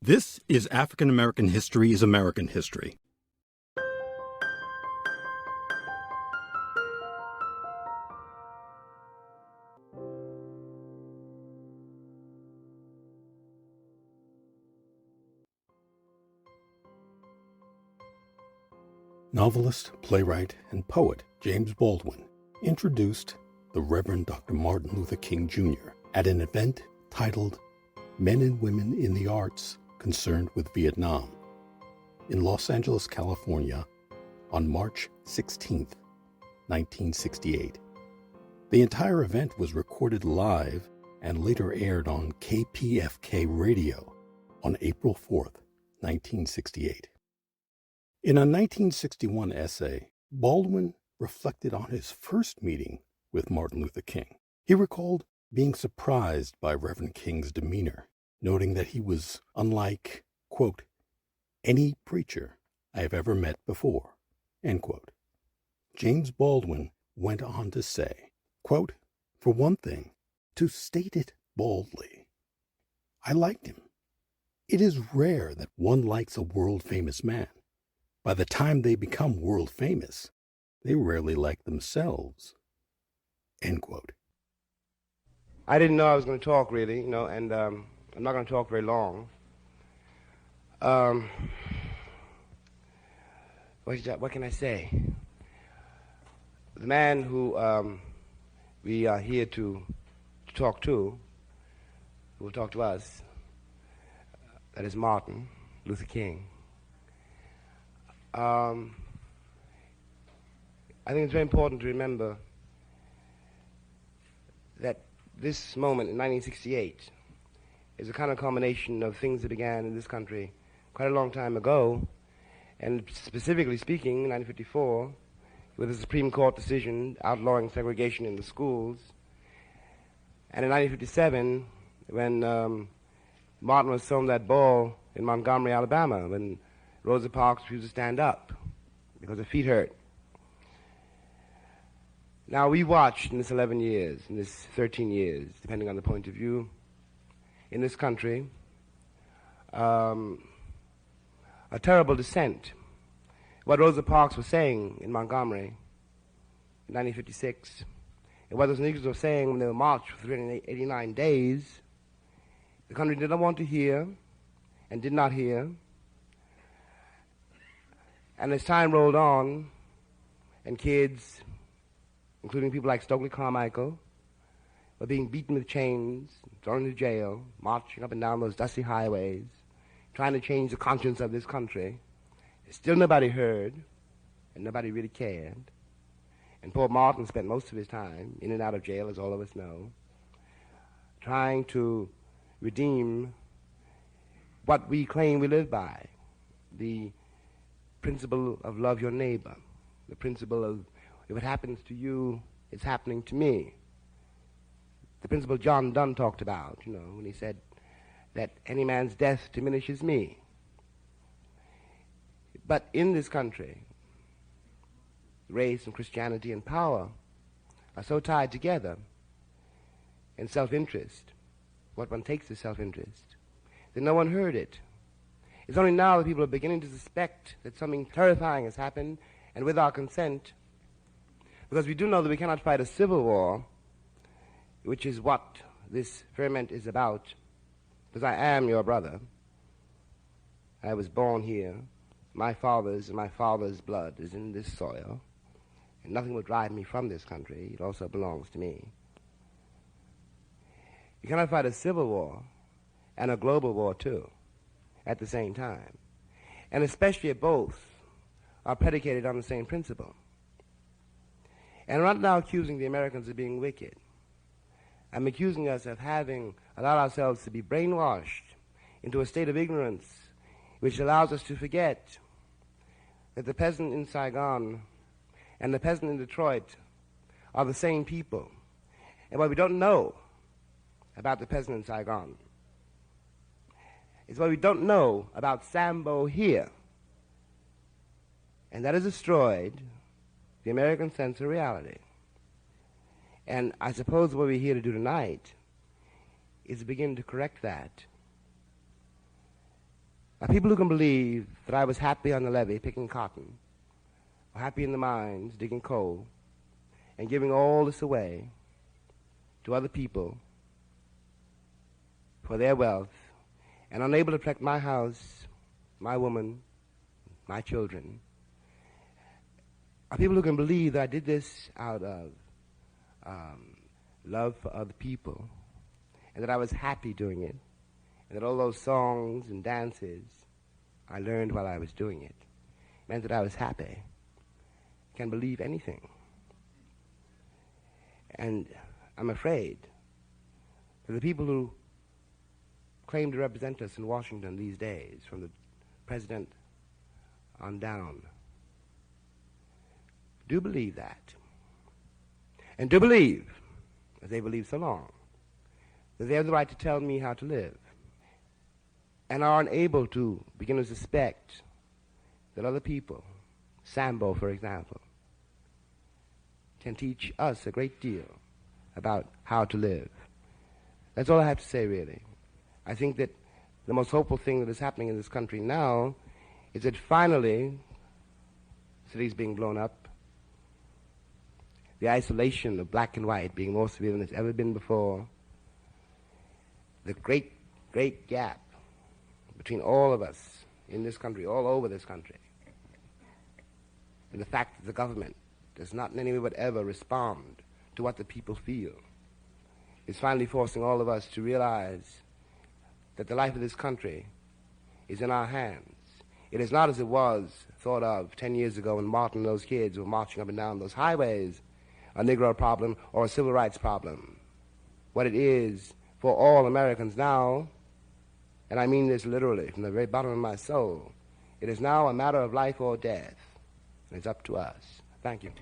This is African American History is American History. Novelist, playwright, and poet James Baldwin introduced the Reverend Dr. Martin Luther King Jr. at an event titled Men and Women in the Arts Concerned with Vietnam in Los Angeles, California on March 16, 1968. The entire event was recorded live and later aired on KPFK radio on April 4, 1968. In a 1961 essay, Baldwin reflected on his first meeting with Martin Luther King. He recalled being surprised by Reverend King's demeanor, noting that he was unlike, quote, any preacher I have ever met before, end quote. James Baldwin went on to say, quote, for one thing, to state it boldly, I liked him. It is rare that one likes a world-famous man. By the time they become world famous, they rarely like themselves. End quote. I didn't know I was going to talk really, and I'm not going to talk very long. What can I say? The man who we are here to talk to, who will talk to us, that is Martin Luther King. I think it's very important to remember that this moment in 1968 is a kind of combination of things that began in this country quite a long time ago, and specifically speaking, in 1954, with the Supreme Court decision outlawing segregation in the schools, and in 1957, when Martin was thrown that ball in Montgomery, Alabama, when Rosa Parks refused to stand up because her feet hurt. Now, we watched in this 11 years, in this 13 years, depending on the point of view, in this country, a terrible descent. What Rosa Parks was saying in Montgomery in 1956, and what those Negroes were saying when they were marched for 389 days, the country did not want to hear and did not hear. And as time rolled on, and kids, including people like Stokely Carmichael, were being beaten with chains, thrown into jail, marching up and down those dusty highways, trying to change the conscience of this country, still nobody heard, and nobody really cared. And poor Martin spent most of his time in and out of jail, as all of us know, trying to redeem what we claim we live by, the principle of love your neighbor, the principle of if it happens to you, it's happening to me. The principle John Donne talked about, when he said that any man's death diminishes me. But in this country, race and Christianity and power are so tied together, and self-interest, what one takes as self-interest, that no one heard it. It's only now that people are beginning to suspect that something terrifying has happened, and with our consent, because we do know that we cannot fight a civil war, which is what this ferment is about, because I am your brother. I was born here. My father's and my father's blood is in this soil, and nothing will drive me from this country. It also belongs to me. You cannot fight a civil war and a global war, too, at the same time. And especially if both are predicated on the same principle. And I'm not now accusing the Americans of being wicked. I'm accusing us of having allowed ourselves to be brainwashed into a state of ignorance which allows us to forget that the peasant in Saigon and the peasant in Detroit are the same people. And what we don't know about the peasant in Saigon is what we don't know about Sambo here. And that has destroyed the American sense of reality. And I suppose what we're here to do tonight is begin to correct that are people who can believe that I was happy on the levee picking cotton, or happy in the mines digging coal, and giving all this away to other people for their wealth, and unable to protect my house, my woman, my children, are people who can believe that I did this out of love for other people, and that I was happy doing it, and that all those songs and dances I learned while I was doing it meant that I was happy. Can believe anything. And I'm afraid that the people who claim to represent us in Washington these days, from the president on down, do believe that. And do believe, as they believe so long, that they have the right to tell me how to live, and are unable to begin to suspect that other people, Sambo, for example, can teach us a great deal about how to live. That's all I have to say, really. I think that the most hopeful thing that is happening in this country now is that finally, cities being blown up, the isolation of black and white being more severe than it's ever been before, the great, great gap between all of us in this country, all over this country, and the fact that the government does not in any way whatever respond to what the people feel, is finally forcing all of us to realize that the life of this country is in our hands. It is not as it was thought of 10 years ago when Martin and those kids were marching up and down those highways, a Negro problem or a civil rights problem. What it is for all Americans now, and I mean this literally from the very bottom of my soul, it is now a matter of life or death, and it's up to us. Thank you.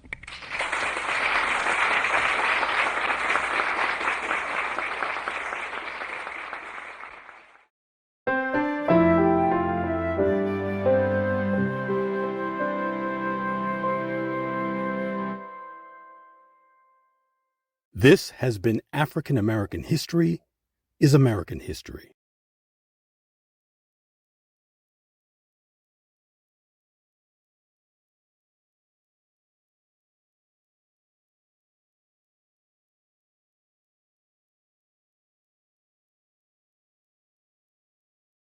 This has been African American History is American History.